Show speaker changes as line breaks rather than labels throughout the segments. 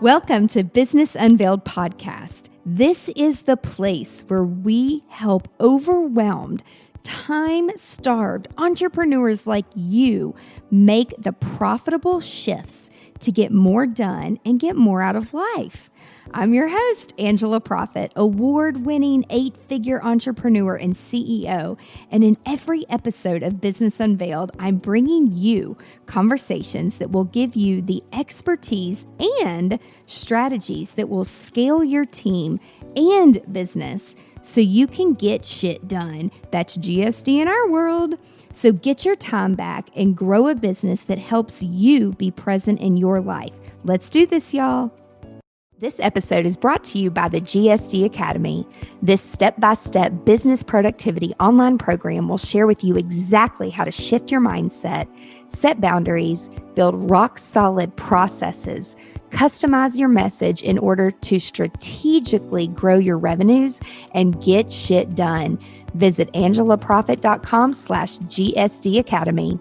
Welcome to Business Unveiled Podcast. This is the place where we help overwhelmed, time-starved entrepreneurs like you make the profitable shifts to get more done and get more out of life. I'm your host, Angela Proffitt, award-winning 8-figure entrepreneur and CEO. And in every episode of Business Unveiled, I'm bringing you conversations that will give you the expertise and strategies that will scale your team and business so you can get shit done. That's GSD in our world. So get your time back and grow a business that helps you be present in your life. Let's do this, y'all. This episode is brought to you by the GSD Academy. This step-by-step business productivity online program will share with you exactly how to shift your mindset, set boundaries, build rock-solid processes, customize your message in order to strategically grow your revenues and get shit done. Visit angelaproffitt.com/GSD Academy.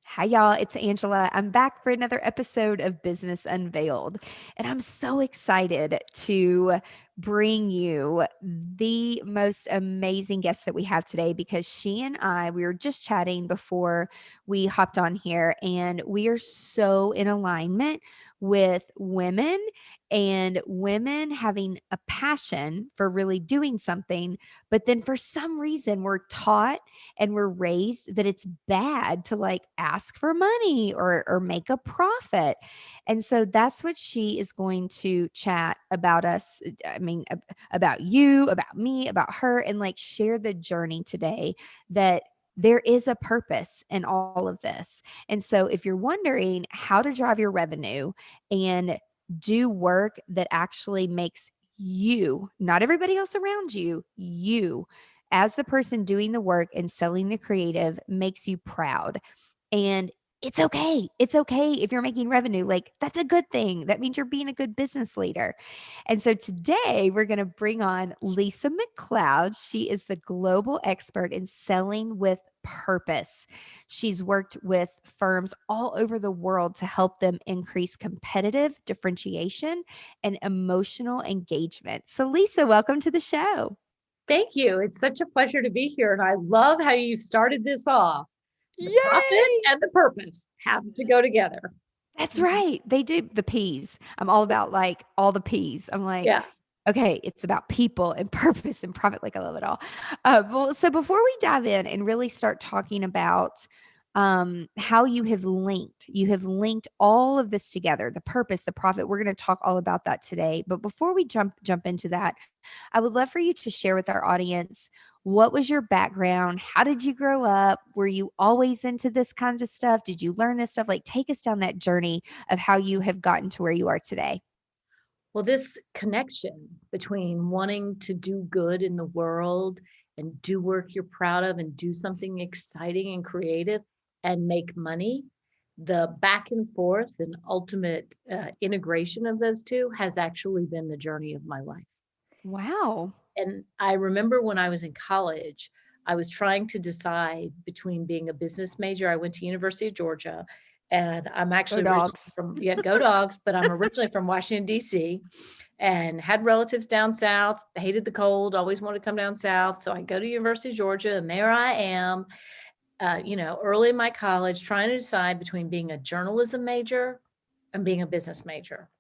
Hi, y'all. It's Angela. I'm back for another episode of Business Unveiled, and I'm so excited to bring you the most amazing guest that we have today because she and I, we were just chatting before we hopped on here, and we are so in alignment with women and women having a passion for really doing something. But then for some reason, we're taught and we're raised that it's bad to like ask for money or make a profit. And so that's what she is going to chat about us. About you, about me, about her, and like share the journey today that there is a purpose in all of this. And so if you're wondering how to drive your revenue and do work that actually makes you, not everybody else around you, you as the person doing the work and selling the creative makes you proud. And it's okay. It's okay if you're making revenue. Like, that's a good thing. That means you're being a good business leader. And so today we're going to bring on Lisa McLeod. She is the global expert in selling with purpose. She's worked with firms all over the world to help them increase competitive differentiation and emotional engagement. So Lisa, welcome to the show.
Thank you. It's such a pleasure to be here. And I love how you've started this off. The profit and the purpose have to go together.
That's right. They do. The P's. I'm all about like all the P's. I'm like, yeah. Okay, it's about people and purpose and profit. Like I love it all. So before we dive in and really start talking about how you have linked all of this together, the purpose, the profit. We're going to talk all about that today. But before we jump into that, I would love for you to share with our audience, what was your background? How did you grow up? Were you always into this kind of stuff? Did you learn this stuff? Like, take us down that journey of how you have gotten to where you are today.
Well, this connection between wanting to do good in the world and do work you're proud of and do something exciting and creative and make money, the back and forth and ultimate integration of those two has actually been the journey of my life.
Wow.
And I remember when I was in college, I was trying to decide between being a business major. I went to University of Georgia, and I'm actually
go
Dogs, but I'm originally from Washington, D.C., and had relatives down south, hated the cold, always wanted to come down south. So I go to University of Georgia, and there I am, early in my college, trying to decide between being a journalism major and being a business major.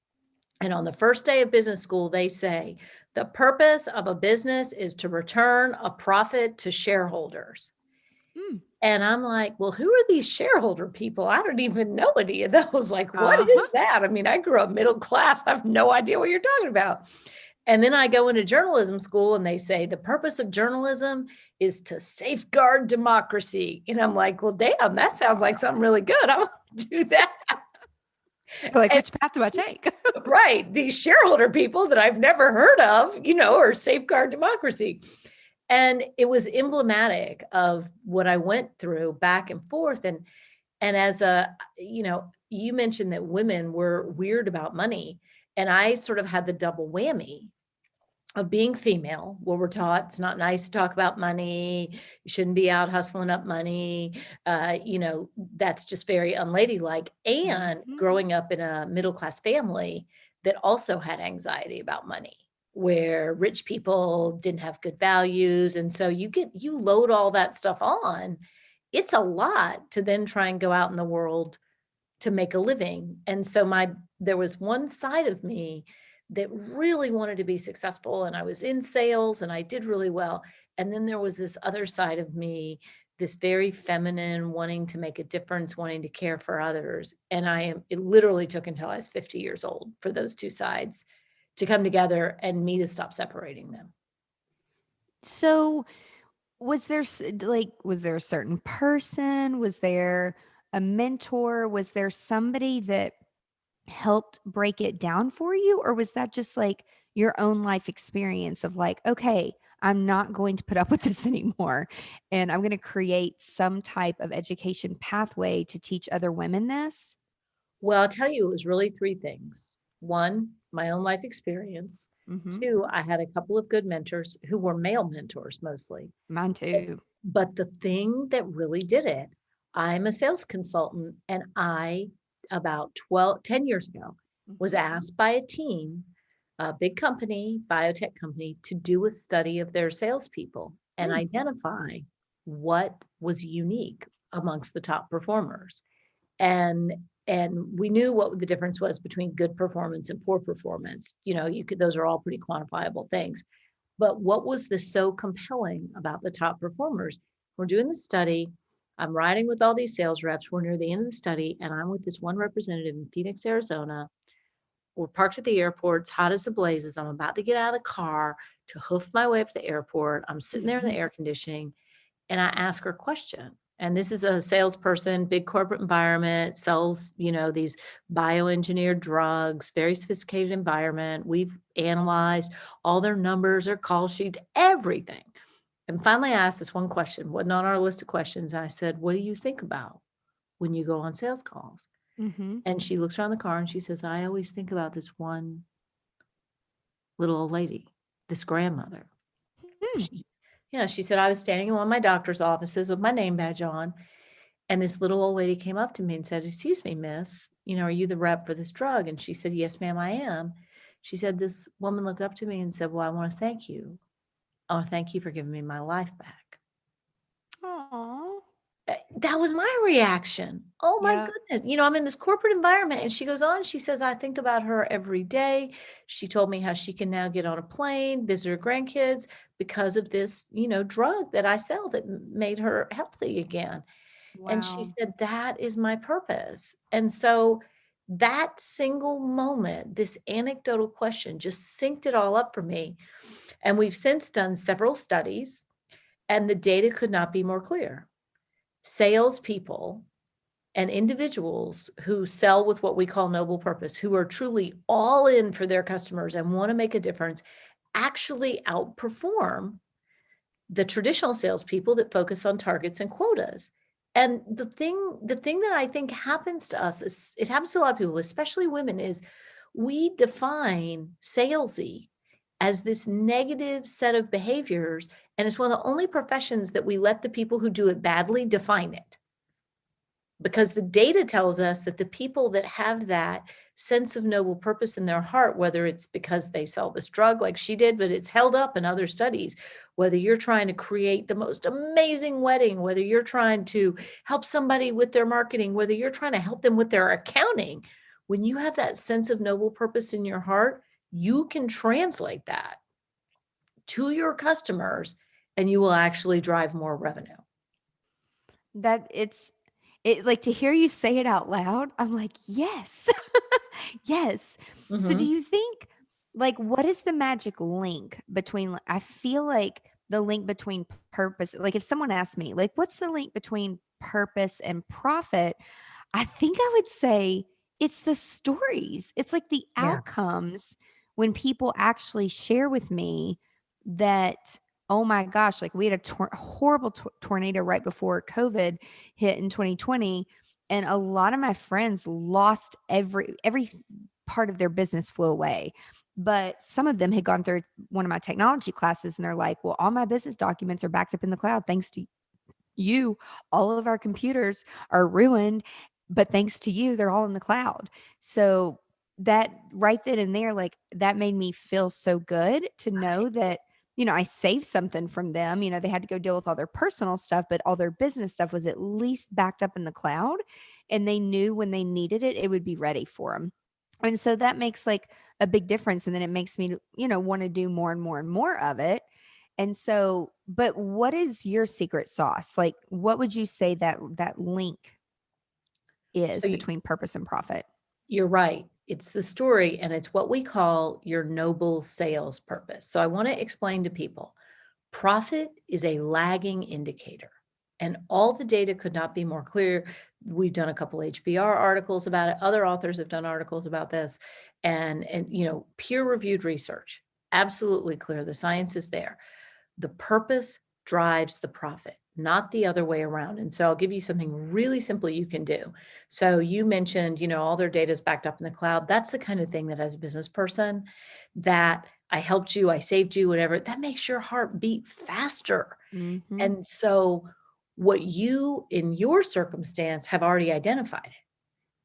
And on the first day of business school, they say, the purpose of a business is to return a profit to shareholders. And I'm like, well, who are these shareholder people? I don't even know any of those. Like, what is that? I mean, I grew up middle class. I have no idea what you're talking about. And then I go into journalism school and they say, the purpose of journalism is to safeguard democracy. And I'm like, well, damn, that sounds like something really good. I want to do that.
Like, which path do I take?
Right. These shareholder people that I've never heard of, are safeguard democracy. And it was emblematic of what I went through back and forth. And as you mentioned that women were weird about money. And I sort of had the double whammy of being female, where we're taught it's not nice to talk about money, you shouldn't be out hustling up money, that's just very unladylike, and
Mhm.
growing up in a middle-class family that also had anxiety about money, where rich people didn't have good values, and so you load all that stuff on. It's a lot to then try and go out in the world to make a living. And so there was one side of me that really wanted to be successful, and I was in sales and I did really well. And then there was this other side of me, this very feminine, wanting to make a difference, wanting to care for others. And it literally took until I was 50 years old for those two sides to come together and me to stop separating them.
So, was there a certain person? Was there a mentor? Was there somebody that helped break it down for you? Or was that just like your own life experience of like, okay, I'm not going to put up with this anymore. And I'm going to create some type of education pathway to teach other women this?
Well, I'll tell you, it was really three things. One, my own life experience.
Mm-hmm.
Two, I had a couple of good mentors who were male mentors mostly.
Mine too.
But the thing that really did it, I'm a sales consultant, and about 10 years ago, was
Mhm.
asked by a team, a big company, biotech company, to do a study of their salespeople and
Mm.
identify what was unique amongst the top performers. And we knew what the difference was between good performance and poor performance. Those are all pretty quantifiable things. But what was so compelling about the top performers? We're doing the study. I'm riding with all these sales reps. We're near the end of the study, and I'm with this one representative in Phoenix, Arizona. We're parked at the airport. It's hot as the blazes. I'm about to get out of the car to hoof my way up to the airport. I'm sitting there in the air conditioning, and I ask her a question. And this is a salesperson, big corporate environment, sells, these bioengineered drugs, very sophisticated environment. We've analyzed all their numbers, their call sheets, everything. And finally, I asked this one question, wasn't on our list of questions. I said, "What do you think about when you go on sales calls?"
Mm-hmm.
And she looks around the car and she says, "I always think about this one little old lady, this grandmother."
Hmm.
She, yeah, she said, "I was standing in one of my doctor's offices with my name badge on, and this little old lady came up to me and said, 'Excuse me, miss, are you the rep for this drug?' And she said, 'Yes, ma'am, I am.' She said, 'This woman looked up to me and said, 'Well, I want to thank you. I want to thank you for giving me my life back.'"
Aw.
That was my reaction. Oh my
Yeah.
goodness. I'm in this corporate environment, and she goes on, she says, "I think about her every day." She told me how she can now get on a plane, visit her grandkids because of this, drug that I sell that made her healthy again. And she
Wow.
said, "That is my purpose." And so that single moment, this anecdotal question just synced it all up for me. And we've since done several studies, and the data could not be more clear. Salespeople and individuals who sell with what we call noble purpose, who are truly all in for their customers and want to make a difference, actually outperform the traditional salespeople that focus on targets and quotas. And the thing that I think happens to us is, it happens to a lot of people, especially women, is we define salesy as this negative set of behaviors. And it's one of the only professions that we let the people who do it badly define it, because the data tells us that the people that have that sense of noble purpose in their heart, whether it's because they sell this drug like she did, but it's held up in other studies, whether you're trying to create the most amazing wedding, whether you're trying to help somebody with their marketing, whether you're trying to help them with their accounting, when you have that sense of noble purpose in your heart, you can translate that to your customers, and you will actually drive more revenue.
That it like to hear you say it out loud, I'm like, yes. Yes. So do
Mhm.
you think like what is the magic link between I feel like the link between purpose, like if someone asked me, like, what's the link between purpose and profit? I think I would say it's the stories. It's like the
Yeah.
outcomes when people actually share with me that, oh my gosh, like we had a horrible tornado right before COVID hit in 2020. And a lot of my friends lost every part of their business flew away. But some of them had gone through one of my technology classes and they're like, well, all my business documents are backed up in the cloud thanks to you. All of our computers are ruined, but thanks to you, they're all in the cloud. So that right then and there, like that made me feel so good to know that, I saved something from them. They had to go deal with all their personal stuff, but all their business stuff was at least backed up in the cloud. And they knew when they needed it, it would be ready for them. And so that makes like a big difference. And then it makes me, want to do more and more and more of it. And so, but what is your secret sauce? Like, what would you say that link is
So
between purpose and profit?
you're right. It's the story, and it's what we call your noble sales purpose. So I want to explain to people, profit is a lagging indicator, and all the data could not be more clear. We've done a couple HBR articles about it. Other authors have done articles about this, and peer-reviewed research, absolutely clear. The science is there. The purpose drives the profit, not the other way around. And so I'll give you something really simple you can do. So you mentioned, all their data is backed up in the cloud. That's the kind of thing that as a business person, that I helped you, I saved you, whatever, that makes your heart beat faster.
Mm-hmm.
And so what you in your circumstance have already identified,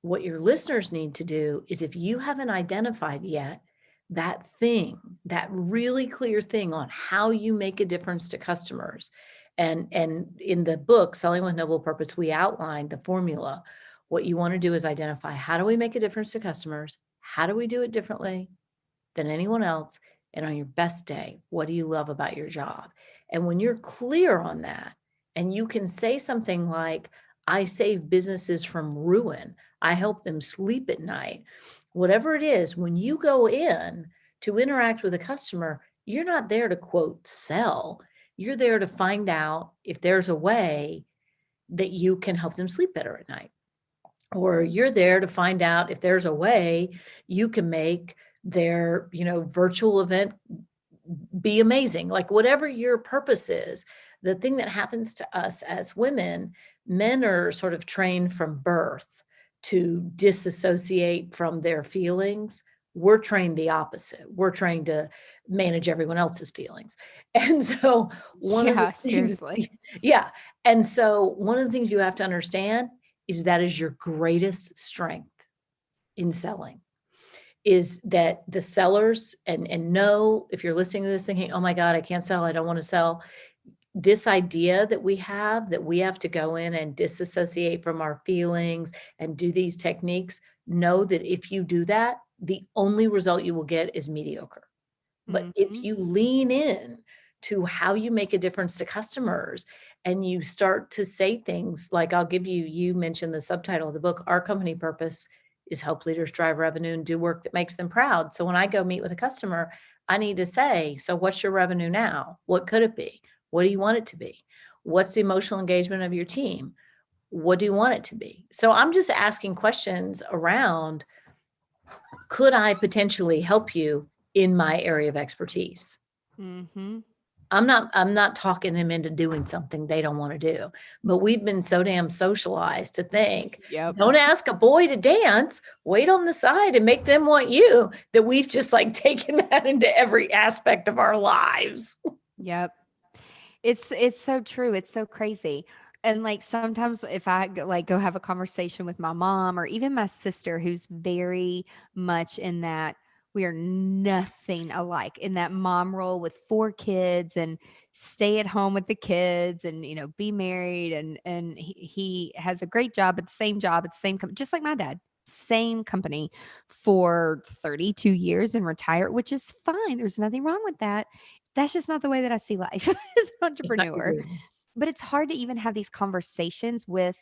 what your listeners need to do is, if you haven't identified yet that thing, that really clear thing on how you make a difference to customers. And in the book, Selling with Noble Purpose, we outline the formula. What you want to do is identify, how do we make a difference to customers? How do we do it differently than anyone else? And on your best day, what do you love about your job? And when you're clear on that, and you can say something like, I save businesses from ruin, I help them sleep at night, whatever it is, when you go in to interact with a customer, you're not there to quote sell. You're there to find out if there's a way that you can help them sleep better at night. Or you're there to find out if there's a way you can make their, virtual event be amazing. Like whatever your purpose is, the thing that happens to us as women, men are sort of trained from birth to disassociate from their feelings. We're trained the opposite. We're trained to manage everyone else's feelings. And so one of the
Yeah,
things,
seriously.
yeah. And so one of the things you have to understand is that is your greatest strength in selling, is that the sellers, and know, if you're listening to this thinking, oh my God, I can't sell, I don't want to sell, this idea that we have to go in and disassociate from our feelings and do these techniques, know that if you do that, the only result you will get is mediocre. But if
Mm-hmm.
you lean in to how you make a difference to customers, and you start to say things like, you mentioned the subtitle of the book, Our Company Purpose is Help Leaders Drive Revenue and Do Work That Makes Them Proud. So when I go meet with a customer, I need to say, so what's your revenue now? What could it be? What do you want it to be? What's the emotional engagement of your team? What do you want it to be? So I'm just asking questions around, could I potentially help you in my area of expertise?
Mm-hmm.
I'm not talking them into doing something they don't want to do. But we've been so damn socialized to think,
Yep.
don't ask a boy to dance, wait on the side and make them want you, that we've just like taken that into every aspect of our lives.
Yep. It's so true. It's so crazy. And like sometimes if I go have a conversation with my mom or even my sister who's very much in that we are nothing alike in that mom role with 4 kids and stay at home with the kids and be married and he has a great job at the same company just like my dad. Same company for 32 years and retire, which is fine. There's nothing wrong with that. That's just not the way that I see life as an
It's not
entrepreneur.
good.
But it's hard to even have these conversations with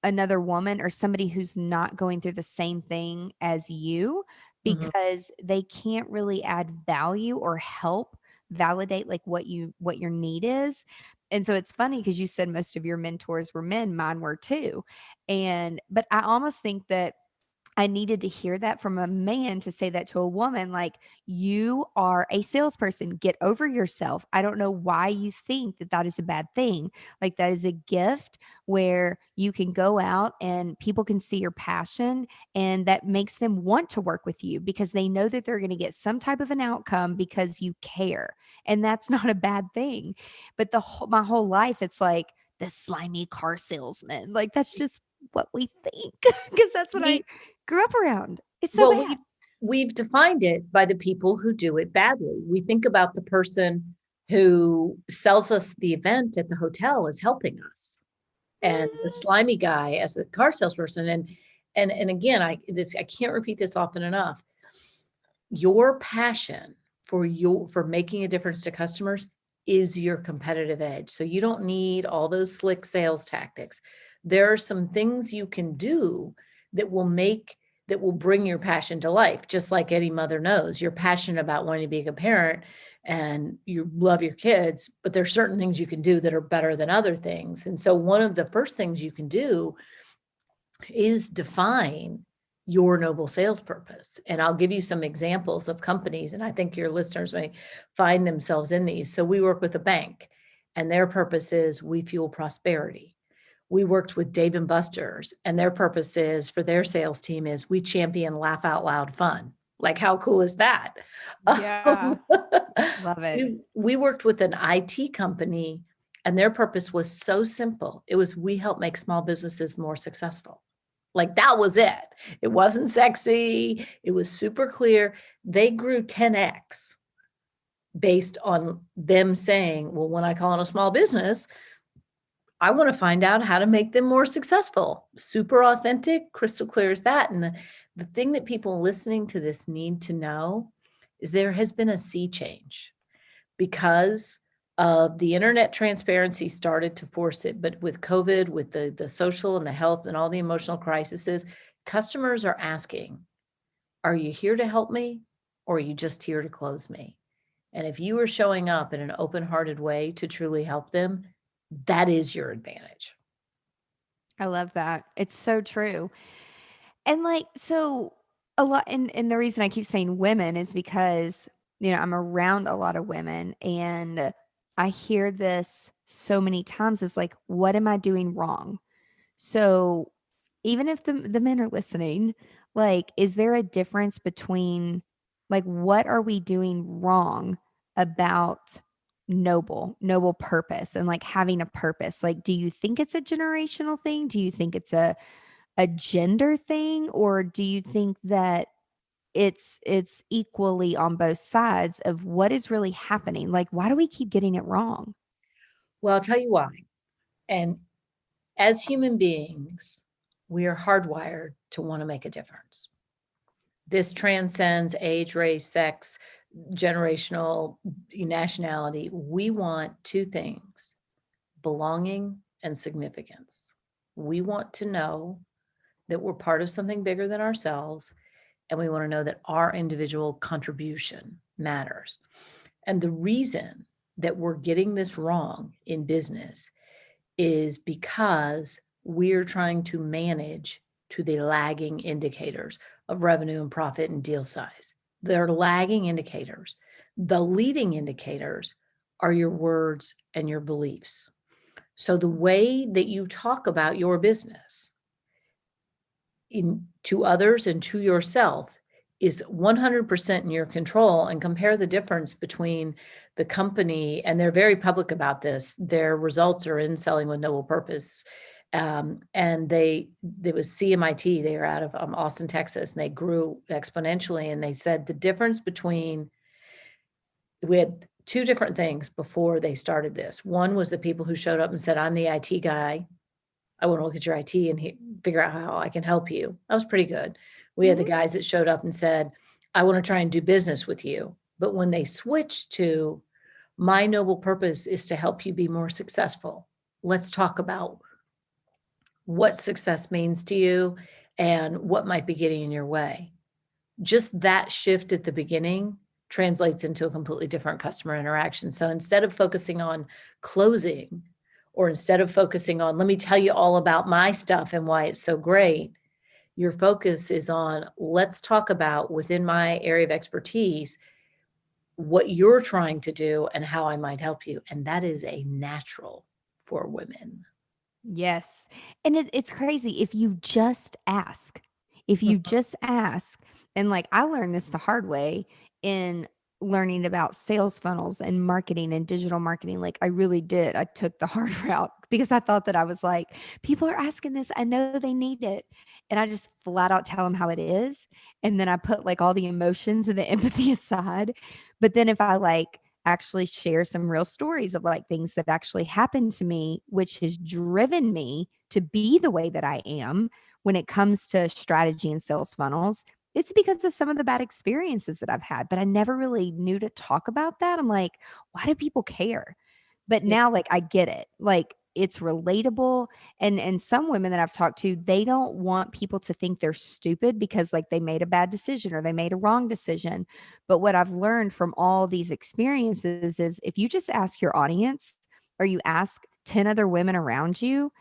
another woman or somebody who's not going through the same thing as you
Mhm.
because they can't really add value or help validate like what your need is. And so it's funny because you said most of your mentors were men, mine were too. But I almost think that I needed to hear that from a man to say that to a woman, like, you are a salesperson. Get over yourself. I don't know why you think that that is a bad thing. Like, that is a gift where you can go out and people can see your passion, and that makes them want to work with you because they know that they're going to get some type of an outcome because you care. And that's not a bad thing. But my whole life, it's like the slimy car salesman. Like, that's just what we think because that's what I
We
grew up around. It's so
well,
bad.
we've defined it by the people who do it badly. We think about the person who sells us the event at the hotel as helping us, and the
Mm,
slimy guy as the car salesperson. And again, I can't repeat this often enough. Your passion for making a difference to customers is your competitive edge. So you don't need all those slick sales tactics. There are some things you can do that will make that will bring your passion to life. Just like any mother knows, you're passionate about wanting to be a good parent and you love your kids, but there's certain things you can do that are better than other things. And so one of the first things you can do is define your noble sales purpose. And I'll give you some examples of companies, and I think your listeners may find themselves in these. So we work with a bank, and their purpose is we fuel prosperity. We worked with Dave and Buster's, and their purpose is for their sales team is we champion laugh out loud fun. Like, how cool is that?
yeah. Love it.
We worked with an IT company, and their purpose was so simple. It was we help make small businesses more successful. Like, that was it. It wasn't sexy. It was super clear. They grew 10x based on them saying, well, when I call on a small business, I want to find out how to make them more successful. Super authentic, crystal clear as that. And the thing that people listening to this need to know is there has been a sea change because the internet transparency started to force it. But with COVID, with the social and the health and all the emotional crises, customers are asking, are you here to help me or are you just here to close me? And if you are showing up in an open-hearted way to truly help them, that is your advantage.
I love that. It's so true. And like, so a lot, and the reason I keep saying women is because, I'm around a lot of women and I hear this so many times is like, what am I doing wrong? So even if the men are listening, like, is there a difference between, like, what are we doing wrong about noble purpose and like having a purpose? Like, do you think it's a generational thing? Do you think it's a gender thing, or do you think that it's equally on both sides of what is really happening? Like, why do we keep getting it wrong?
Well, I'll tell you why. And as human beings, we are hardwired to want to make a difference. This transcends age, race, sex, generational, nationality. We want two things: belonging and significance. We want to know that we're part of something bigger than ourselves, and we want to know that our individual contribution matters. And the reason that we're getting this wrong in business is because we're trying to manage to the lagging indicators of revenue and profit and deal size. They're lagging indicators. The leading indicators are your words and your beliefs. So the way that you talk about your business to others and to yourself is 100% in your control. And compare the difference between the company, and they're very public about this. Their results are in Selling with Noble Purpose. And there was CMIT, they are out of Austin, Texas, and they grew exponentially. And they said the difference between, we had two different things before they started this. One was the people who showed up and said, I'm the IT guy. I want to look at your IT and figure out how I can help you. That was pretty good. We had the guys that showed up and said, I want to try and do business with you. But when they switched to, my noble purpose is to help you be more successful. Let's talk about what success means to you and what might be getting in your way. Just that shift at the beginning translates into a completely different customer interaction. So instead of focusing on closing, or instead of focusing on, let me tell you all about my stuff and why it's so great, Your focus is on, let's talk about within my area of expertise, what you're trying to do and how I might help you. And that is a natural for women.
Yes. And it's crazy if you just ask. If you
Mhm.
just ask, and like I learned this the hard way in learning about sales funnels and marketing and digital marketing. Like I really did. I took the hard route because I thought that I was like, people are asking this. I know they need it. And I just flat out tell them how it is. And then I put like all the emotions and the empathy aside. But then if I like actually share some real stories of like things that actually happened to me, which has driven me to be the way that I am when it comes to strategy and sales funnels. It's because of some of the bad experiences that I've had, but I never really knew to talk about that. I'm like, why do people care? But
Yeah,
now like I get it. Like it's relatable, and some women that I've talked to, they don't want people to think they're stupid because like they made a bad decision or they made a wrong decision. But what I've learned from all these experiences is if you just ask your audience or you ask 10 other women around you,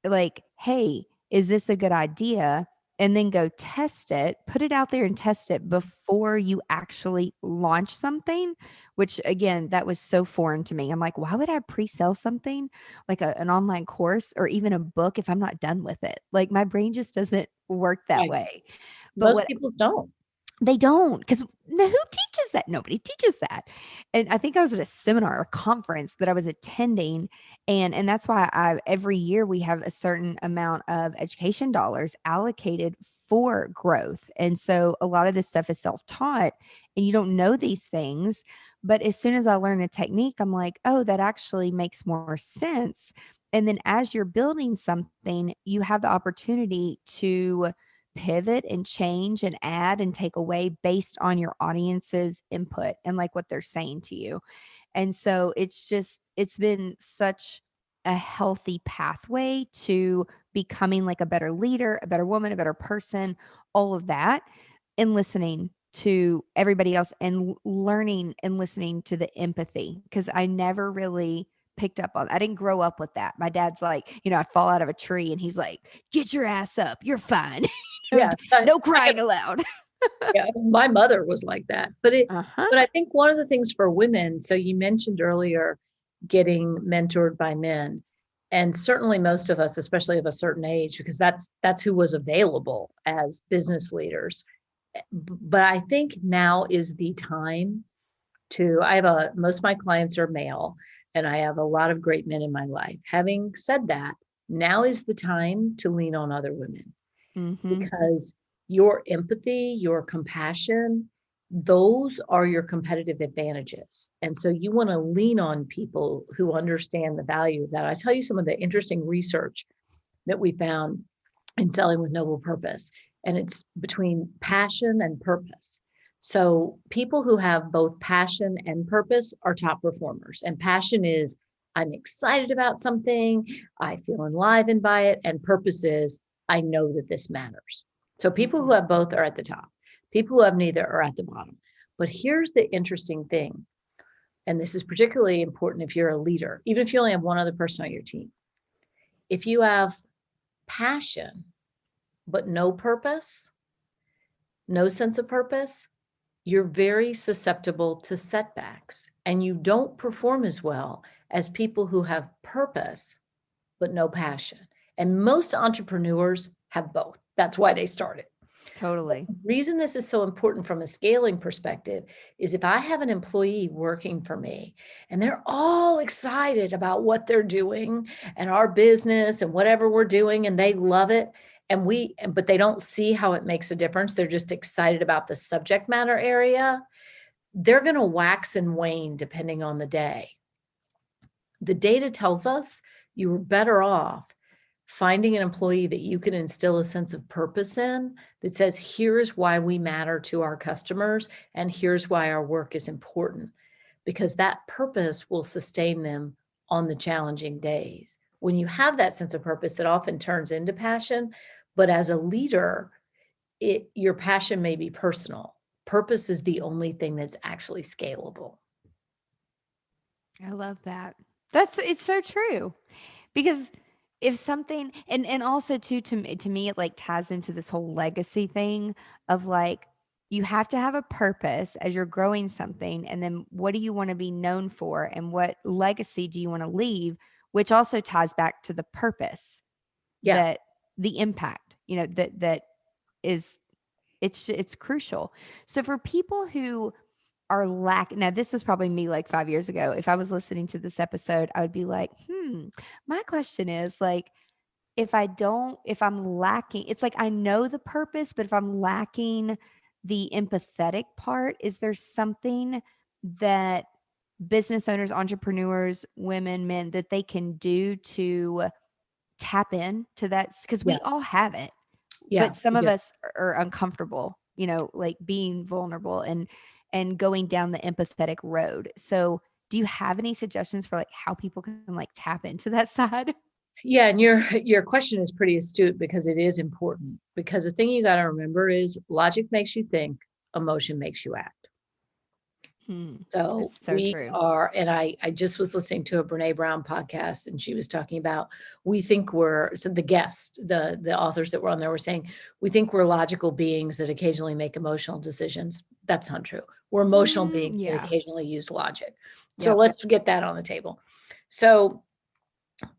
like, hey, is this a good idea? And then go test it, put it out there and test it before you actually launch something, which again, that was so foreign to me. I'm like, why would I pre sell something like an online course or even a book if I'm not done with it? Like, my brain just doesn't work that
right.
way. But
Most
what
people don't.
they don't, because who teaches that? Nobody teaches that. And I think I was at a seminar or conference that I was attending, and that's why I every year we have a certain amount of education dollars allocated for growth. And so a lot of this stuff is self-taught and you don't know these things, but as soon as I learn a technique, I'm like, "Oh, that actually makes more sense." And then as you're building something, you have the opportunity to pivot and change and add and take away based on your audience's input and like what they're saying to you. And so it's been such a healthy pathway to becoming like a better leader, a better woman, a better person, all of that, and listening to everybody else and learning and listening to the empathy because I never really picked up on. I didn't grow up with that. My dad's like, I'd fall out of a tree and he's like, "Get your ass up. You're fine."
Yeah.
No
I have,
crying aloud.
yeah, my mother was like that.
Uh-huh.
But I think one of the things for women, so you mentioned earlier getting mentored by men. And certainly most of us, especially of a certain age, because that's who was available as business leaders. But I think now is the time to, most of my clients are male, and I have a lot of great men in my life. Having said that, now is the time to lean on other women,
Mhm.
because your empathy, your compassion, those are your competitive advantages. And so you want to lean on people who understand the value of that. I tell you some of the interesting research that we found in Selling with Noble Purpose, and it's between passion and purpose. So people who have both passion and purpose are top performers. And passion is, I'm excited about something, I feel enlivened by it, and purpose is, I know that this matters. So people who
Mhm.
have both are at the top. People who have neither are at the bottom. But here's the interesting thing, and this is particularly important if you're a leader, even if you only have one other person on your team. If you have passion, but no purpose, no sense of purpose, you're very susceptible to setbacks and you don't perform as well as people who have purpose, but no passion. And most entrepreneurs have both. That's why they started.
Totally.
The reason this is so important from a scaling perspective is if I have an employee working for me and they're all excited about what they're doing and our business and whatever we're doing and they love it, but they don't see how it makes a difference, they're just excited about the subject matter area, they're going to wax and wane depending on the day. The data tells us you are better off finding an employee that you can instill a sense of purpose in, that says, here's why we matter to our customers and here's why our work is important, because that purpose will sustain them on the challenging days. When you have that sense of purpose, it often turns into passion. But as a leader, your passion may be personal. Purpose is the only thing that's actually scalable.
I love that. It's so true because if something, and also too, to me it like ties into this whole legacy thing of like, you have to have a purpose as you're growing something, and then what do you want to be known for, and what legacy do you want to leave, which also ties back to the purpose,
Yeah.
that the impact, that is, it's crucial. So for people who are lacking, now this was probably me like 5 years ago. If I was listening to this episode, I would be like, my question is like, if I'm lacking, it's like I know the purpose, but if I'm lacking the empathetic part, is there something that business owners, entrepreneurs, women, men, that they can do to tap in to that? Because we
Yeah.
all have it,
Yeah.
but some
We
of
do.
us are uncomfortable, like being vulnerable and going down the empathetic road. So do you have any suggestions for like how people can like tap into that side?
Yeah, and your question is pretty astute because it is important. Because the thing you got to remember is logic makes you think, emotion makes you act.
Hmm.
So
That's so
we
true.
are, and I just was listening to a Brene Brown podcast, and she was talking about we think we're so the guest, the authors that were on there were saying we think we're logical beings that occasionally make emotional decisions. That's not true. We're emotional beings that
Yeah.
occasionally use logic. So
Yep.
let's get that on the table. So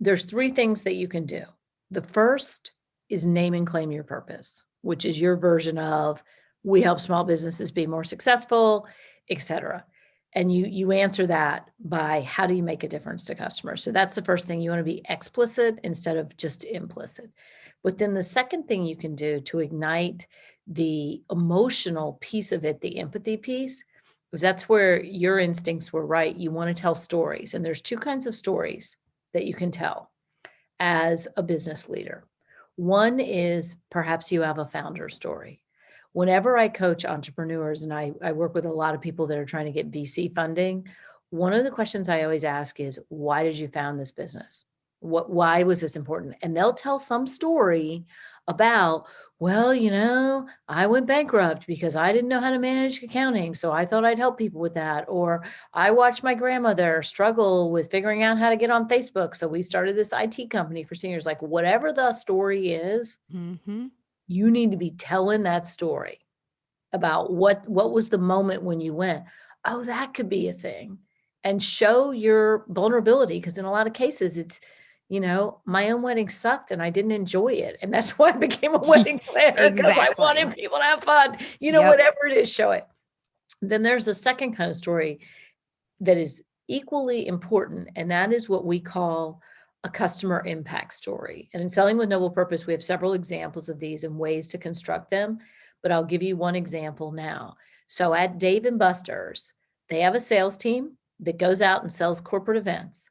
there's three things that you can do. The first is name and claim your purpose, which is your version of we help small businesses be more successful, etc. And you answer that by how do you make a difference to customers? So that's the first thing. You want to be explicit instead of just implicit. But then the second thing you can do to ignite the emotional piece of it, the empathy piece, is that's where your instincts were right. You want to tell stories. And there's two kinds of stories that you can tell as a business leader. One is perhaps you have a founder story. Whenever I coach entrepreneurs and I work with a lot of people that are trying to get VC funding, one of the questions I always ask is, why did you found this business? Why was this important? And they'll tell some story about, well, I went bankrupt because I didn't know how to manage accounting. So I thought I'd help people with that. Or I watched my grandmother struggle with figuring out how to get on Facebook. So we started this IT company for seniors. Like whatever the story is,
Mm-hmm.
you need to be telling that story about what was the moment when you went, oh, that could be a thing, and show your vulnerability. Because in a lot of cases, it's, my own wedding sucked and I didn't enjoy it. And that's why I became a wedding planner because I
Exactly.
wanted people to have fun,
Yep.
whatever it is, show it. Then there's a second kind of story that is equally important, and that is what we call a customer impact story. And in Selling with Noble Purpose, we have several examples of these and ways to construct them, but I'll give you one example now. So at Dave and Buster's, they have a sales team that goes out and sells corporate events.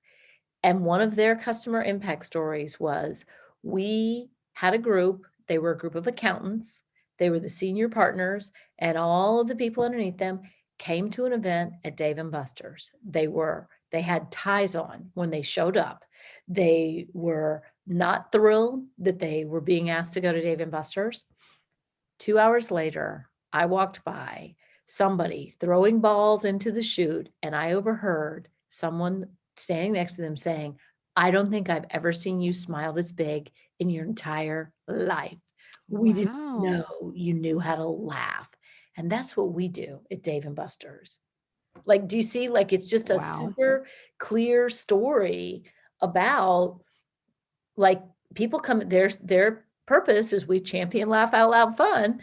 And one of their customer impact stories was we had a group, they were a group of accountants, they were the senior partners, and all of the people underneath them came to an event at Dave and Buster's. They had ties on when they showed up. They were not thrilled that they were being asked to go to Dave and Buster's. 2 hours later, I walked by somebody throwing balls into the chute, and I overheard someone standing next to them saying, I don't think I've ever seen you smile this big in your entire life. We didn't
Wow.
know you knew how to laugh. And that's what we do at Dave and Buster's. Like, do you see? Like, it's just a
Wow.
super clear story about like people come, their purpose is we champion laugh out loud fun.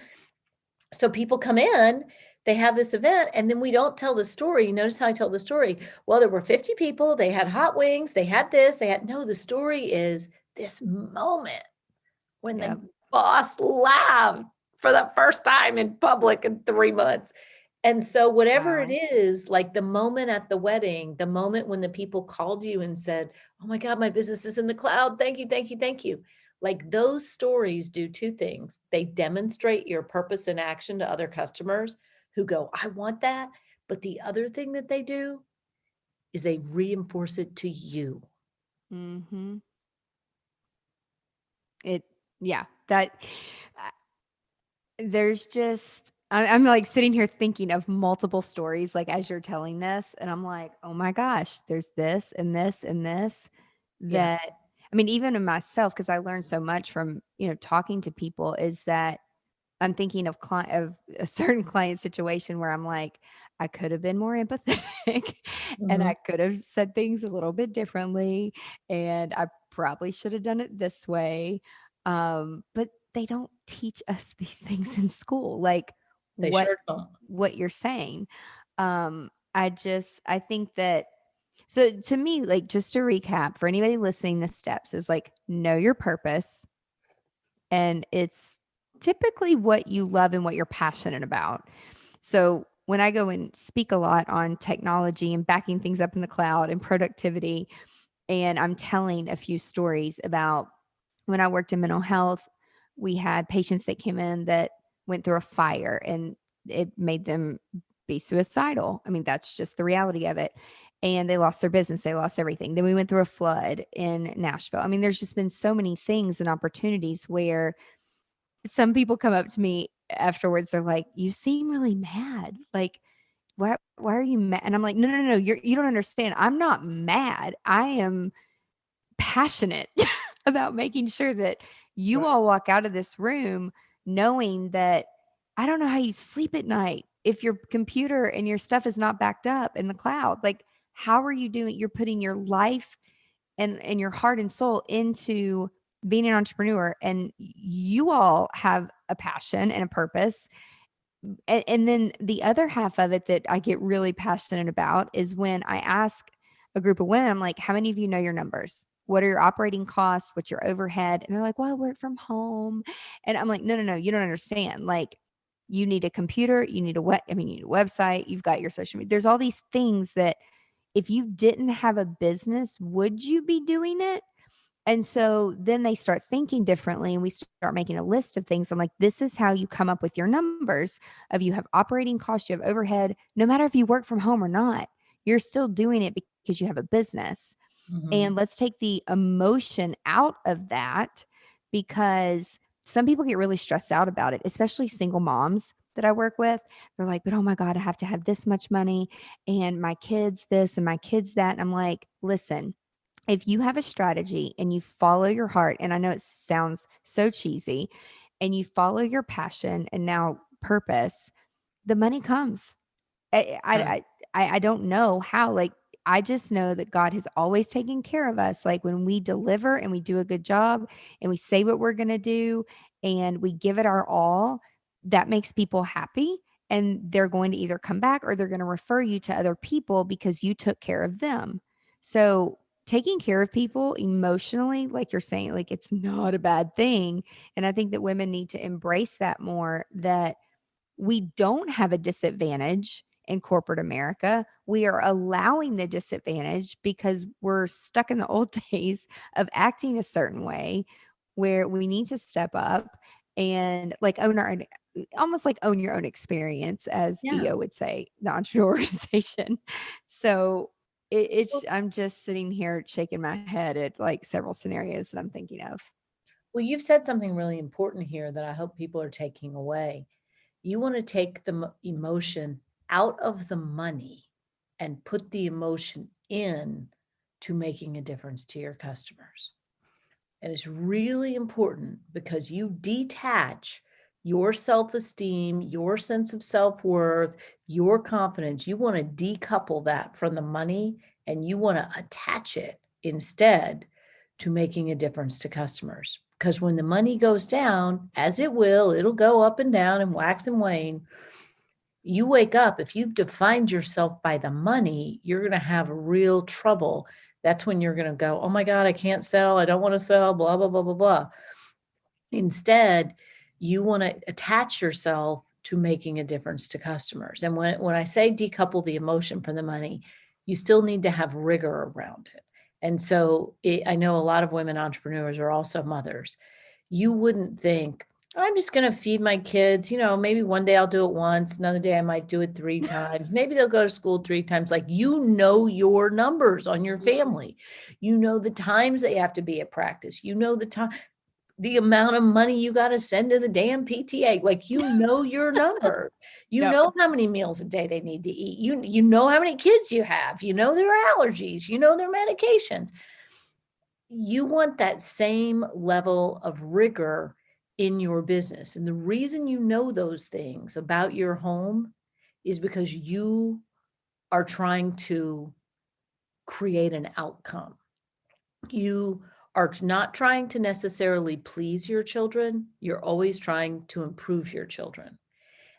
So people come in, they have this event, and then we don't tell the story. You notice how I tell the story? Well, there were 50 people, they had hot wings, they had this, no, the story is this moment when the
Yep.
boss laughed for the first time in public in 3 months. And so whatever it
Wow.
is, like the moment at the wedding, the moment when the people called you and said, oh my God, my business is in the cloud. Thank you, thank you, thank you. Like those stories do two things. They demonstrate your purpose in action to other customers who go, I want that. But the other thing that they do is they reinforce it to you.
Mm-hmm. It, yeah, that, uh, there's just, I'm like sitting here thinking of multiple stories, like as you're telling this, and I'm like, oh my gosh, there's this and this and this
Yeah.
that, I mean, even in myself, because I learned so much from, talking to people, is that I'm thinking of a certain client situation where I'm like, I could have been more empathetic and
Mhm.
I could have said things a little bit differently, and I probably should have done it this way. But they don't teach us these things in school, like
They
what
sure don't.
what you're saying. I think that, so to me, like, just to recap for anybody listening, the steps is like, know your purpose, and it's typically what you love and what you're passionate about. So when I go and speak a lot on technology and backing things up in the cloud and productivity, and I'm telling a few stories about when I worked in mental health, we had patients that came in that went through a fire and it made them be suicidal. I mean, that's just the reality of it. And they lost their business, they lost everything. Then we went through a flood in Nashville. I mean, there's just been so many things and opportunities where some people come up to me afterwards. They're like, "You seem really mad. Like, why are you mad?" And I'm like, "No, no, no, you don't understand. I'm not mad. I am passionate about making sure that you
Right.
all walk out of this room knowing that I don't know how you sleep at night if your computer and your stuff is not backed up in the cloud. Like, how are you doing? You're putting your life and your heart and soul into being an entrepreneur, and you all have a passion and a purpose. And then the other half of it that I get really passionate about is when I ask a group of women, I'm like, how many of you know your numbers? What are your operating costs? What's your overhead? And they're like, well, I work from home. And I'm like, no, no, no, you don't understand. Like, you need a computer, you need you need a website, you've got your social media. There's all these things that if you didn't have a business, would you be doing it? And so then they start thinking differently, and we start making a list of things. I'm like, this is how you come up with your numbers of, you have operating costs, you have overhead, no matter if you work from home or not, you're still doing it because you have a business.
Mhm.
And let's take the emotion out of that, because some people get really stressed out about it, especially single moms that I work with. They're like, but oh my God, I have to have this much money and my kids this and my kids that. And I'm like, listen, if you have a strategy and you follow your heart, and I know it sounds so cheesy, and you follow your passion and now purpose, the money comes. I I
Right.
I I don't know how, like, I just know that God has always taken care of us. Like, when we deliver and we do a good job and we say what we're gonna do and we give it our all, that makes people happy, and they're going to either come back or they're gonna refer you to other people because you took care of them. So, taking care of people emotionally, like you're saying, like, it's not a bad thing, and I think that women need to embrace that more, that we don't have a disadvantage in corporate America. We are allowing the disadvantage because we're stuck in the old days of acting a certain way, where we need to step up and like own our own, almost like own your own experience, as
Yeah.
EO would say, the entrepreneur organization. So
Well,
I'm just sitting here shaking my head at like several scenarios that I'm thinking of.
well, you've said something really important here that I hope people are taking away. You want to take the emotion out of the money and put the emotion in to making a difference to your customers. And it's really important because you detach your self esteem, your sense of self worth, your confidence. You want to decouple that from the money and you want to attach it instead to making a difference to customers. Because when the money goes down, as it will, it'll go up and down and wax and wane. You wake up, if you've defined yourself by the money, you're going to have real trouble. That's when you're going to go, oh my God, I can't sell. I don't want to sell, blah, blah, blah, blah, blah. Instead, you want to attach yourself to making a difference to customers. And when I say decouple the emotion from the money, you still need to have rigor around it. And so I know a lot of women entrepreneurs are also mothers. You wouldn't think, I'm just going to feed my kids. Maybe one day I'll do it once, another day I might do it 3 times. Maybe they'll go to school 3 times. Like, your numbers on your family. You know the times they have to be at practice. You know the time, the amount of money you got to send to the damn PTA. Like, your number. You
Yep.
know how many meals a day they need to eat. You know how many kids you have. You know their allergies. You know their medications. you want that same level of rigor in your business. And the reason you know those things about your home is because you are trying to create an outcome. You are not trying to necessarily please your children. You're always trying to improve your children.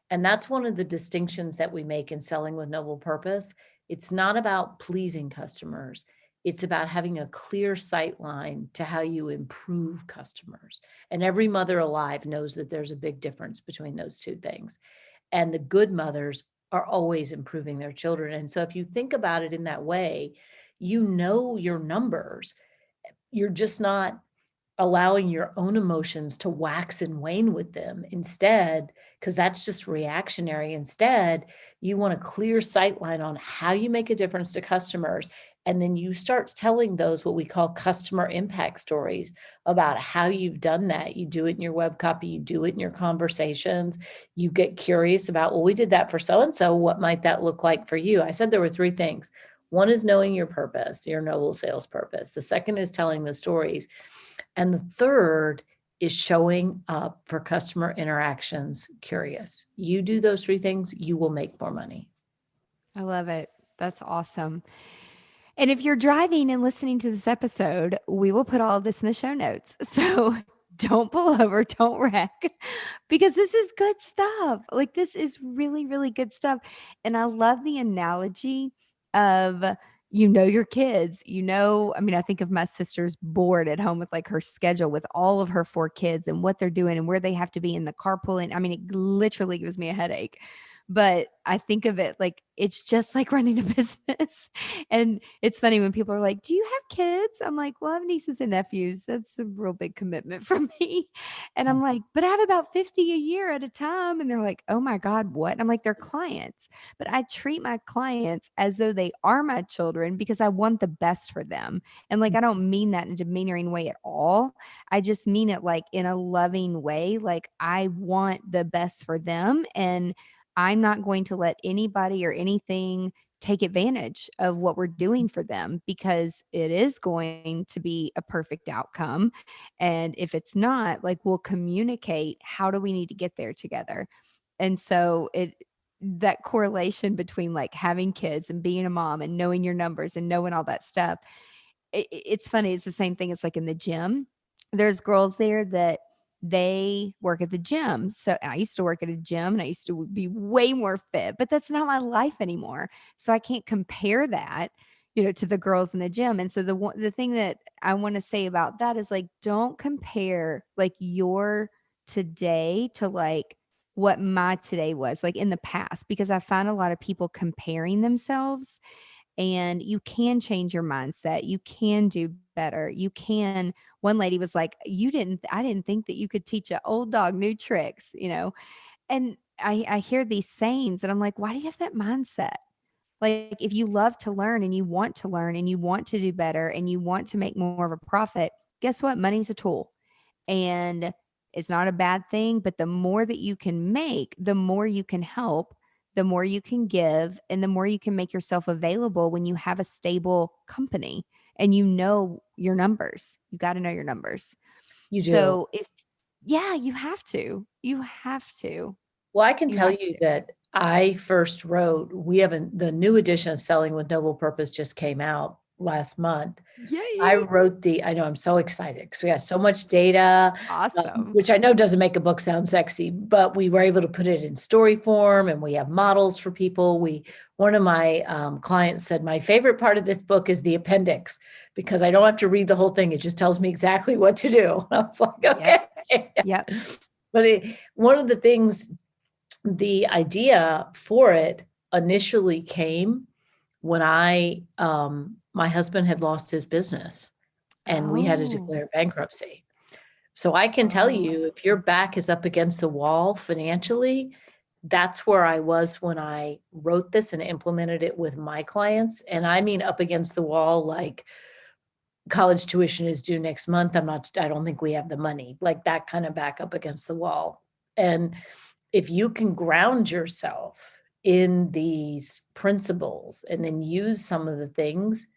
And that's one of the distinctions that we make in selling with noble purpose. It's not about pleasing customers. It's about having a clear sight line to how you improve customers. And every mother alive knows that there's a big difference between those two things. And the good mothers are always improving their children. And so if you think about it in that way, you know your numbers. You're just not allowing your own emotions to wax and wane with them instead, because that's just reactionary. Instead, you want a clear sight line on how you make a difference to customers. And then you start telling those what we call customer impact stories about how you've done that. You do it in your web copy, you do it in your conversations. You get curious about, well, we did that for so and so. What might that look like for you? I said there were three things. One is knowing your purpose, your noble sales purpose. The second is telling the stories. And the third is showing up for customer interactions curious. You do those three things, you will make more money.
I love it. That's awesome. And if you're driving and listening to this episode, we will put all of this in the show notes. So don't pull over, don't wreck, because this is good stuff. Like, this is really, really good stuff. And I love the analogy of, your kids, I mean, I think of my sister's board at home with like her schedule with all of her 4 kids and what they're doing and where they have to be in the carpooling. I mean, it literally gives me a headache. But I think of it like it's just like running a business. And it's funny when people are like, "Do you have kids?" I'm like, "Well, I have nieces and nephews. That's a real big commitment for me." And I'm like, "But I have about 50 a year at a time." And they're like, "Oh my God, what?" And I'm like, "They're clients." But I treat my clients as though they are my children because I want the best for them. And like, I don't mean that in a demeaning way at all. I just mean it like in a loving way. Like, I want the best for them. And I'm not going to let anybody or anything take advantage of what we're doing for them because it is going to be a perfect outcome. And if it's not, like, we'll communicate how do we need to get there together. And so that correlation between like having kids and being a mom and knowing your numbers and knowing all that stuff, it's funny. It's the same thing. It's like in the gym. There's girls there that they work at the gym. So and I used to work at a gym and I used to be way more fit, but that's not my life anymore. So I can't compare that, to the girls in the gym. And so the thing that I want to say about that is like, don't compare like your today to like what my today was like in the past, because I find a lot of people comparing themselves. And you can change your mindset. You can do better. You can. One lady was like, I didn't think that you could teach an old dog new tricks. And I hear these sayings and I'm like, why do you have that mindset? Like, if you love to learn and you want to learn and you want to do better and you want to make more of a profit, guess what? Money's a tool. And it's not a bad thing, but the more that you can make, the more you can help, the more you can give, and the more you can make yourself available when you have a stable company and you know your numbers. You got to know your numbers.
You do.
So yeah, you have to. You have to.
Well, I can
You
tell
have
you
to.
that I first wrote, the new edition of Selling with Noble Purpose just came out last month.
Yay.
I know I'm so excited because we got so much data,
Awesome.
which I know doesn't make a book sound sexy, but we were able to put it in story form and we have models for people. One of my clients said, my favorite part of this book is the appendix because I don't have to read the whole thing. It just tells me exactly what to do. I was like,
Yep.
okay.
Yep.
But one of the things, the idea for it initially came when my husband had lost his business and we had to
Oh.
declare bankruptcy. So I can tell
Oh.
you, if your back is up against the wall financially, that's where I was when I wrote this and implemented it with my clients. And I mean, up against the wall, like college tuition is due next month. I don't think we have the money, like that kind of back up against the wall. And if you can ground yourself in these principles and then use some of the things,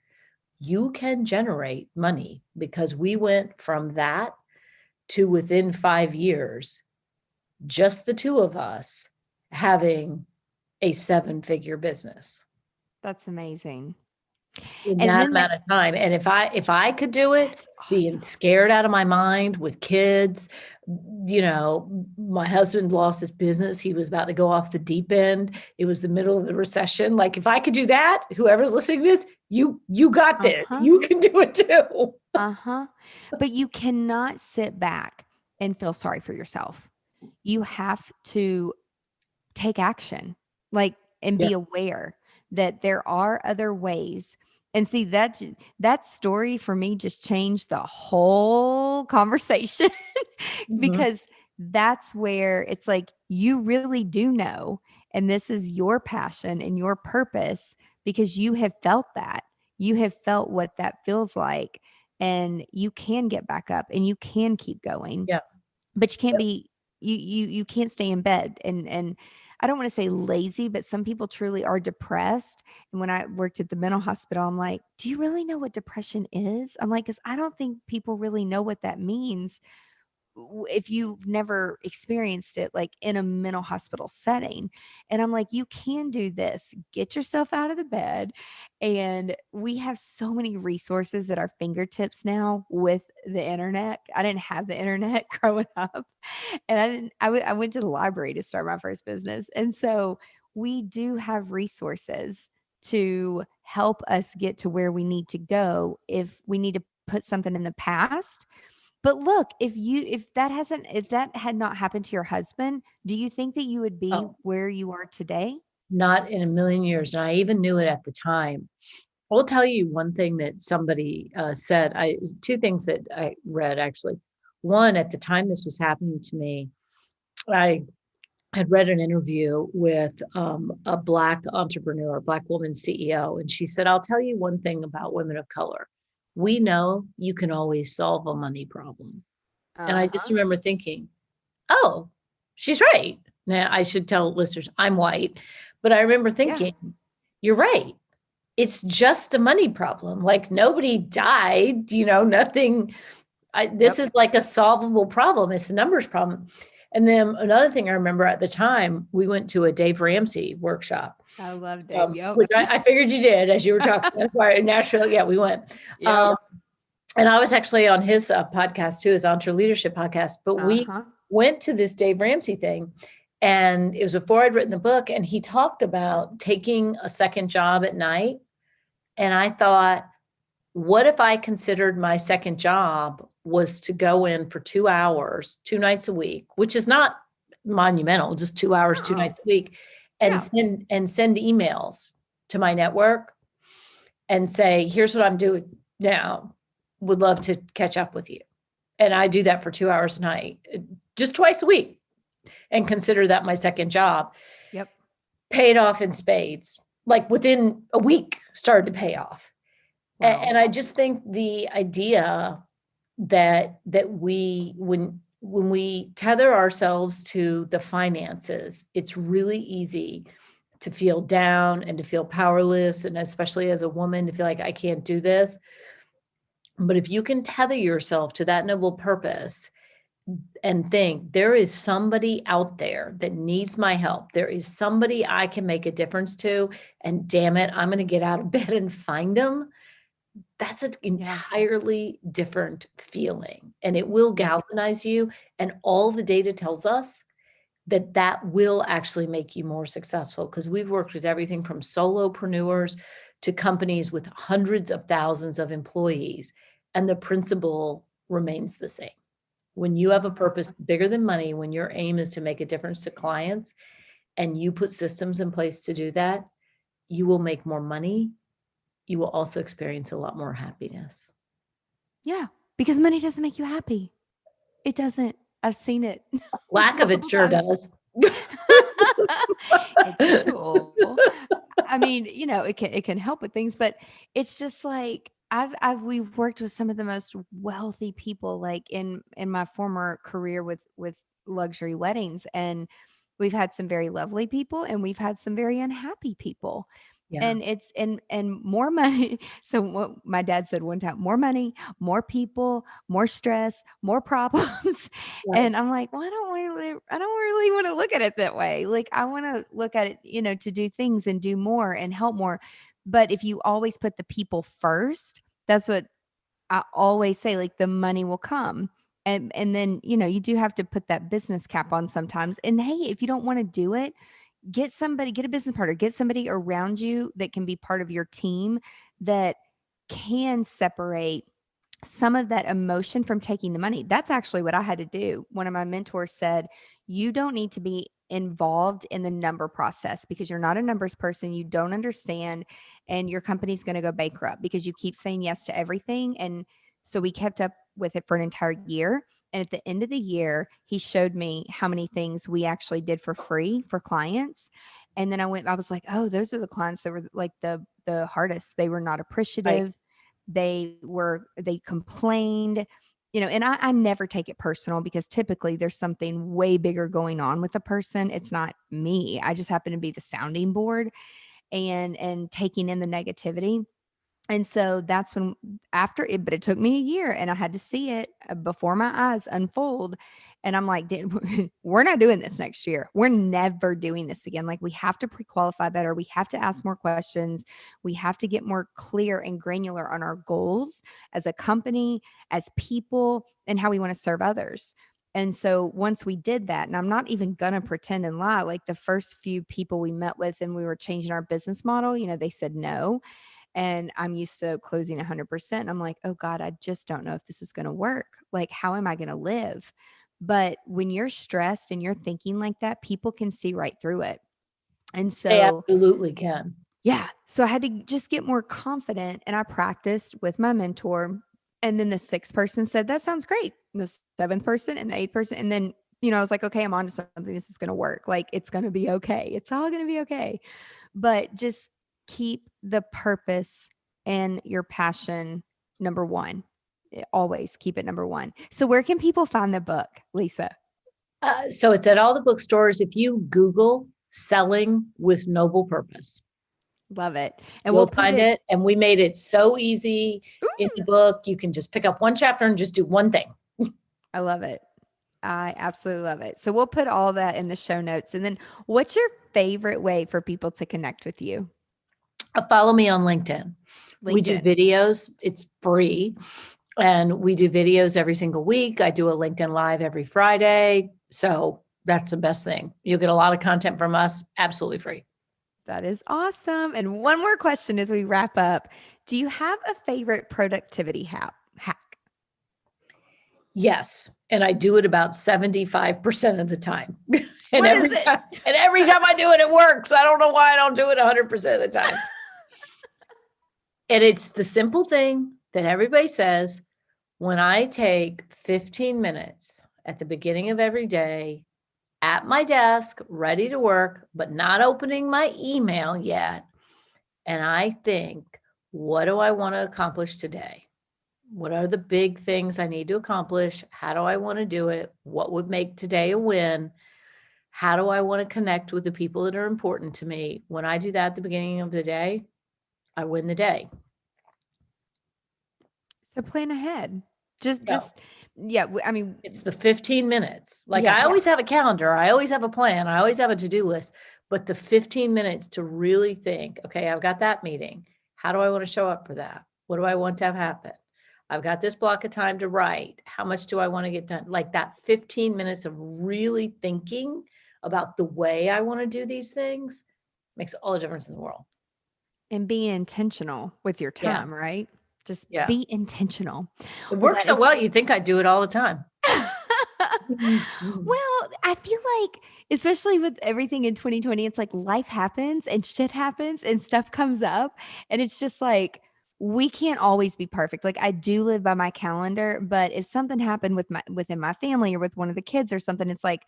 you can generate money, because we went from that to within 5 years, just the two of us having a 7-figure business
That's amazing.
in
And
that
then
amount of time. And if I could do it,
that's
being
awesome.
scared out of my mind with kids, my husband lost his business. He was about to go off the deep end. It was the middle of the recession. Like, if I could do that, whoever's listening to this, you got this.
Uh-huh.
You can do it too.
Uh-huh. But you cannot sit back and feel sorry for yourself. You have to take action, like, and
Yeah.
be aware that there are other ways. And see, that story for me just changed the whole conversation
Mhm.
because that's where it's like you really do know, and this is your passion and your purpose because you have felt that. You have felt what that feels like, and you can get back up and you can keep going,
Yeah.
but you can't be you can't stay in bed and I don't want to say lazy, but some people truly are depressed. And when I worked at the mental hospital, I'm like, do you really know what depression is? I'm like, because I don't think people really know what that means if you've never experienced it like in a mental hospital setting. And I'm like, you can do this. Get yourself out of the bed. And we have so many resources at our fingertips now with the internet. I didn't have the internet growing up. And I went to the library to start my first business. And so we do have resources to help us get to where we need to go if we need to put something in the past. But look, if that had not happened to your husband, do you think that you would be
Oh,
where you are today?
not in a million years. And I even knew it at the time. I'll tell you one thing that somebody said. Two things that I read, actually. One, at the time this was happening to me, I had read an interview with a Black entrepreneur, a Black woman CEO, and she said, "I'll tell you one thing about women of color. We know you can always solve a money problem." And I just
Uh-huh.
remember thinking, "Oh, she's right." Now, I should tell listeners I'm white, but I remember
Yeah.
thinking, "You're right. It's just a money problem. Like, nobody died, nothing. This
Yep.
is like a solvable problem. It's a numbers problem." And then another thing I remember, at the time, we went to a Dave Ramsey workshop,
I love Dave.
which
Yep.
I figured you did as you were talking. That's why in Nashville, yeah, we went.
Yep.
And I was actually on his podcast too, his Entre Leadership podcast. But we
Uh-huh.
went to this Dave Ramsey thing, and it was before I'd written the book. And he talked about taking a second job at night. And I thought, what if I considered my second job was to go in for 2 hours, 2 nights a week, which is not monumental, just 2 hours, two
Uh-uh.
nights a week, and
Yeah.
send emails to my network and say, "Here's what I'm doing now. Would love to catch up with you." And I do that for 2 hours a night, just twice a week, and consider that my second job.
Yep.
Paid off in spades, like within a week, started to pay off.
Wow.
And I just think the idea that we when we tether ourselves to the finances, it's really easy to feel down and to feel powerless, and especially as a woman, to feel like I can't do this. But if you can tether yourself to that noble purpose and think, there is somebody out there that needs my help, there is somebody I can make a difference to, and damn it, I'm going to get out of bed and find them. That's an
Yeah.
entirely different feeling, and it will
Yep.
galvanize you. And all the data tells us that that will actually make you more successful, because we've worked with everything from solopreneurs to companies with hundreds of thousands of employees, and the principle remains the same. When you have a purpose bigger than money, when your aim is to make a difference to clients, and you put systems in place to do that, you will make more money. You will also experience a lot more happiness.
Yeah. Because money doesn't make you happy. It doesn't. I've seen it
Lack of it
multiple
sure
times.
does.
It's a tool. I mean, it can help with things, but it's just like we've worked with some of the most wealthy people like in my former career with luxury weddings, and we've had some very lovely people and we've had some very unhappy people.
Yeah.
And more money. So what my dad said one time, more money, more people, more stress, more problems.
Right.
And I'm like, well, I don't really want to look at it that way. Like I want to look at it, to do things and do more and help more. But if you always put the people first, that's what I always say, like the money will come. And then, you do have to put that business cap on sometimes. And hey, if you don't want to do it, get a business partner, get somebody around you that can be part of your team that can separate some of that emotion from taking the money. That's actually what I had to do. One of my mentors said, you don't need to be involved in the number process because you're not a numbers person. You don't understand, and your company's going to go bankrupt because you keep saying yes to everything. And so we kept up with it for an entire year. And at the end of the year, he showed me how many things we actually did for free for clients. And then I was like, oh, those are the clients that were like the hardest. They were not
Right.
appreciative. They complained, and I never take it personal because typically there's something way bigger going on with a person. It's not me. I just happen to be the sounding board and taking in the negativity. And so that's when after it, but it took me a year and I had to see it before my eyes unfold. And I'm like, we're not doing this next year. We're never doing this again. Like we have to pre-qualify better. We have to ask more questions. We have to get more clear and granular on our goals as a company, as people, and how we want to serve others. And so once we did that, and I'm not even gonna pretend and lie, like the first few people we met with and we were changing our business model, they said no, and I'm used to closing 100%. I'm like, oh God, I just don't know if this is going to work. Like, how am I going to live? But when you're stressed and you're thinking like that, people can see right through it. And
They
so,
absolutely can.
yeah, so I had to just get more confident and I practiced with my mentor. And then the sixth person said, that sounds great. And the seventh person and the eighth person. And then, I was like, okay, I'm on to something. This is going to work. Like, it's going to be okay. It's all going to be okay. But just keep the purpose and your passion number one. Always keep it number one. So where can people find the book, Lisa?
So it's at all the bookstores. If you Google selling with noble purpose,
Love it. And we'll
you'll
put
find
it.
it. And we made it so easy in the book. You can just pick up one chapter and just do one thing.
I love it. I absolutely love it. So we'll put all that in the show notes. And then what's your favorite way for people to connect with you?
Follow me on LinkedIn. We do
LinkedIn.
videos. It's free. And we do videos every single week. I do a LinkedIn Live every Friday. So that's the best thing. You'll get a lot of content from us absolutely free.
That is awesome. And one more question as we wrap up. Do you have a favorite productivity hack?
Yes. And I do it about 75% of the time. and
What is
every
it?
time and every time I do it, it works. I don't know why I don't do it 100% of the time. And it's the simple thing that everybody says, when I take 15 minutes at the beginning of every day at my desk, ready to work, but not opening my email yet. And I think, what do I want to accomplish today? What are the big things I need to accomplish? How do I want to do it? What would make today a win? How do I want to connect with the people that are important to me? When I do that at the beginning of the day, I win the day.
So plan ahead. Just,
So
just, yeah. I mean,
it's the 15 minutes. Like
yeah,
I always have a calendar. I always have a plan. I always have a to-do list, but the 15 minutes to really think, okay, I've got that meeting. How do I want to show up for that? What do I want to have happen? I've got this block of time to write. How much do I want to get done? Like that 15 minutes of really thinking about the way I want to do these things makes all the difference in the world.
and being intentional with your
Yeah.
time, right? Just
Yeah.
be intentional.
It
Well,
works
that
so
is
well. You think I do it all the time.
well, I feel like, especially with everything in 2020, it's like life happens and shit happens and stuff comes up. And it's just like, we can't always be perfect. Like I do live by my calendar, but if something happened within my family or with one of the kids or something, it's like,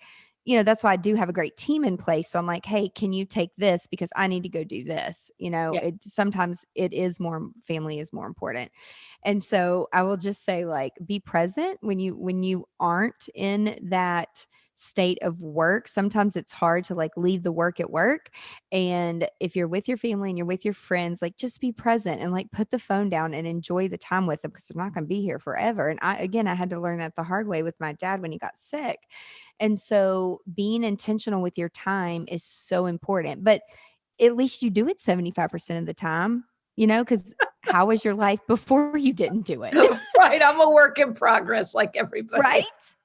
that's why I do have a great team in place. So I'm like, hey, can you take this because I need to go do this?
Yeah.
Sometimes it is more, family is more important. And so I will just say, like, be present when you aren't in that state of work, sometimes it's hard to like leave the work at work. And if you're with your family and you're with your friends, like just be present and like put the phone down and enjoy the time with them, because they're not going to be here forever. And I had to learn that the hard way with my dad when he got sick. And so being intentional with your time is so important. But at least you do it 75% of the time, because how was your life before you didn't do it?
Right. I'm a work in progress like everybody.
Right?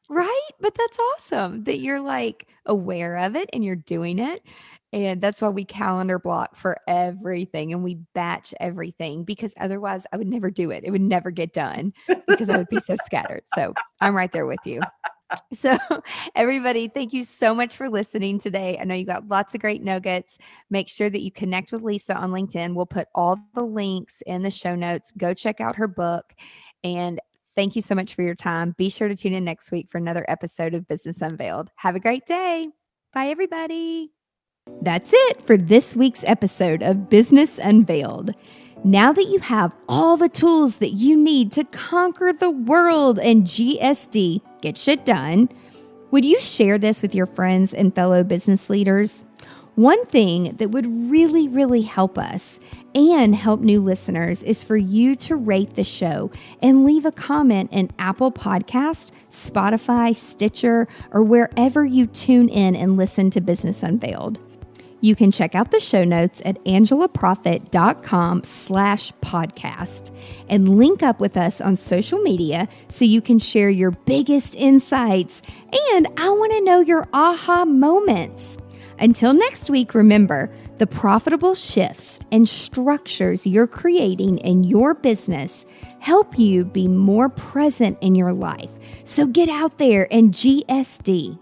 Right? But that's awesome that you're like aware of it and you're doing it. And that's why we calendar block for everything and we batch everything, because otherwise I would never do it. It would never get done because I would be so scattered. So I'm right there with you. So, everybody, thank you so much for listening today. I know you got lots of great nuggets. Make sure that you connect with Lisa on LinkedIn. We'll put all the links in the show notes. Go check out her book. And thank you so much for your time. Be sure to tune in next week for another episode of Business Unveiled. Have a great day. Bye, everybody. That's it for this week's episode of Business Unveiled. Now that you have all the tools that you need to conquer the world and GSD, get shit done, would you share this with your friends and fellow business leaders? One thing that would really, really help us and help new listeners is for you to rate the show and leave a comment in Apple Podcast, Spotify, Stitcher, or wherever you tune in and listen to Business Unveiled. You can check out the show notes at angelaproffitt.com/podcast and link up with us on social media so you can share your biggest insights. And I want to know your aha moments. Until next week, remember, the profitable shifts and structures you're creating in your business help you be more present in your life. So get out there and GSD.